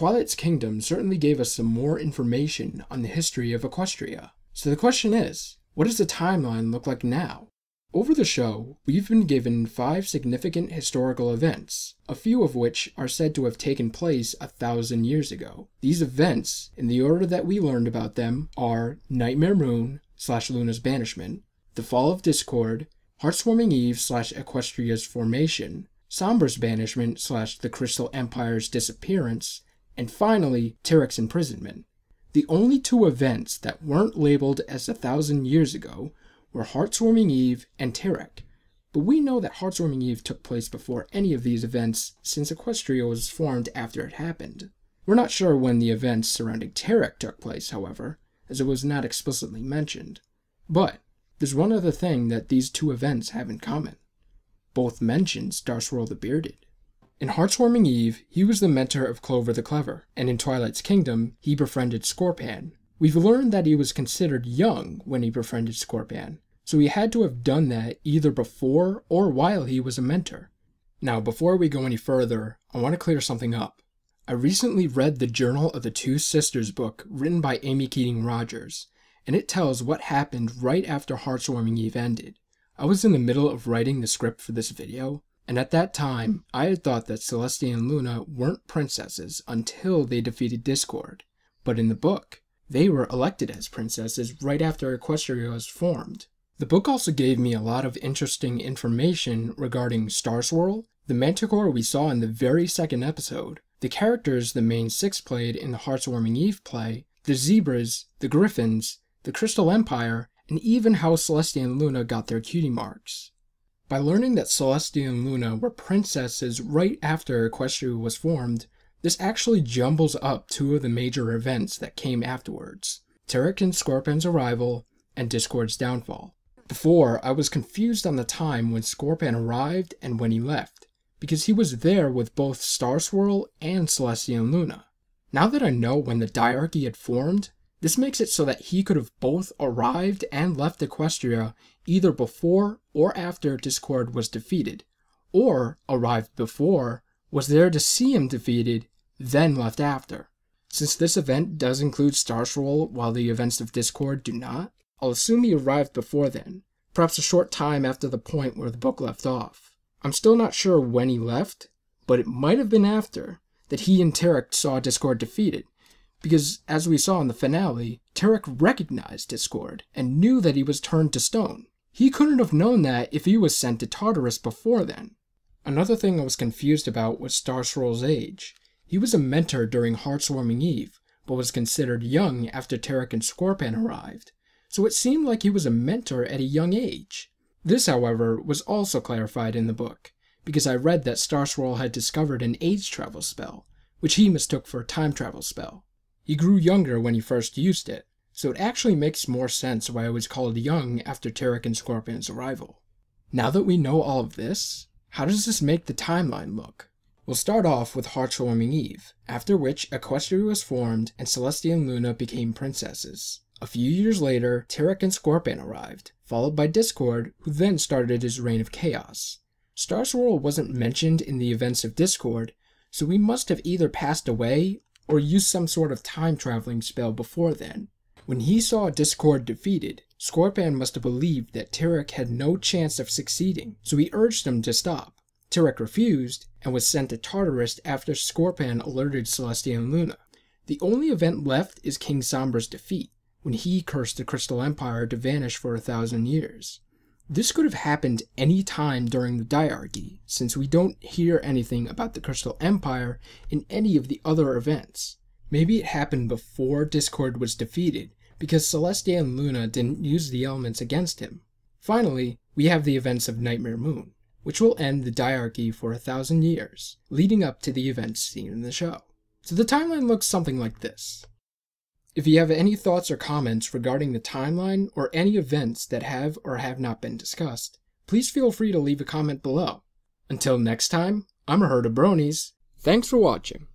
Twilight's Kingdom certainly gave us some more information on the history of Equestria. So the question is, what does the timeline look like now? Over the show, we've been given 5 significant historical events, a few of which are said to have taken place 1,000 years ago. These events, in the order that we learned about them, are Nightmare Moon / Luna's banishment, the fall of Discord, Hearths Warming Eve / Equestria's formation, Sombra's banishment / the Crystal Empire's disappearance, and finally, Tirek's imprisonment. The only 2 events that weren't labeled as 1,000 years ago were Hearths Warming Eve and Tirek, but we know that Hearths Warming Eve took place before any of these events since Equestria was formed after it happened. We're not sure when the events surrounding Tirek took place, however, as it was not explicitly mentioned. But there's one other thing that these 2 events have in common. Both mention Starswirl the Bearded. In Hearths Warming Eve, he was the mentor of Clover the Clever, and in Twilight's Kingdom, he befriended Scorpan. We've learned that he was considered young when he befriended Scorpan, so he had to have done that either before or while he was a mentor. Now, before we go any further, I want to clear something up. I recently read the Journal of the Two Sisters book written by Amy Keating Rogers, and it tells what happened right after Hearths Warming Eve ended. I was in the middle of writing the script for this video, and at that time, I had thought that Celestia and Luna weren't princesses until they defeated Discord, but in the book, they were elected as princesses right after Equestria was formed. The book also gave me a lot of interesting information regarding Starswirl, the Manticore we saw in the very second episode, the characters the main 6 played in the Hearths Warming Eve play, the zebras, the griffins, the Crystal Empire, and even how Celestia and Luna got their cutie marks. By learning that Celestia and Luna were princesses right after Equestria was formed, this actually jumbles up 2 of the major events that came afterwards, Tirek and Scorpan's arrival, and Discord's downfall. Before, I was confused on the time when Scorpan arrived and when he left, because he was there with both Starswirl and Celestia and Luna. Now that I know when the diarchy had formed, this makes it so that he could have both arrived and left Equestria either before or after Discord was defeated, or arrived before, was there to see him defeated, then left after. Since this event does include Starswirl while the events of Discord do not, I'll assume he arrived before then, perhaps a short time after the point where the book left off. I'm still not sure when he left, but it might have been after that he and Tirek saw Discord defeated, because as we saw in the finale, Tirek recognized Discord and knew that he was turned to stone. He couldn't have known that if he was sent to Tartarus before then. Another thing I was confused about was Starswirl's age. He was a mentor during Hearths Warming Eve, but was considered young after Tirek and Scorpan arrived, so it seemed like he was a mentor at a young age. This, however, was also clarified in the book, because I read that Starswirl had discovered an age travel spell, which he mistook for a time travel spell. He grew younger when he first used it, so it actually makes more sense why it was called young after Tirek and Scorpan's arrival. Now that we know all of this, how does this make the timeline look? We'll start off with Hearths Warming Eve, after which Equestria was formed and Celestia and Luna became princesses. A few years later, Tirek and Scorpan arrived, followed by Discord, who then started his reign of chaos. Starswirl wasn't mentioned in the events of Discord, so he must have either passed away or used some sort of time-traveling spell before then. When he saw Discord defeated, Scorpan must have believed that Tirek had no chance of succeeding, so he urged him to stop. Tirek refused, and was sent to Tartarus after Scorpan alerted Celestia and Luna. The only event left is King Sombra's defeat, when he cursed the Crystal Empire to vanish for 1,000 years. This could have happened any time during the diarchy, since we don't hear anything about the Crystal Empire in any of the other events. Maybe it happened before Discord was defeated, because Celestia and Luna didn't use the elements against him. Finally, we have the events of Nightmare Moon, which will end the diarchy for 1,000 years, leading up to the events seen in the show. So the timeline looks something like this. If you have any thoughts or comments regarding the timeline or any events that have or have not been discussed, please feel free to leave a comment below. Until next time, I'm a herd of bronies. Thanks for watching.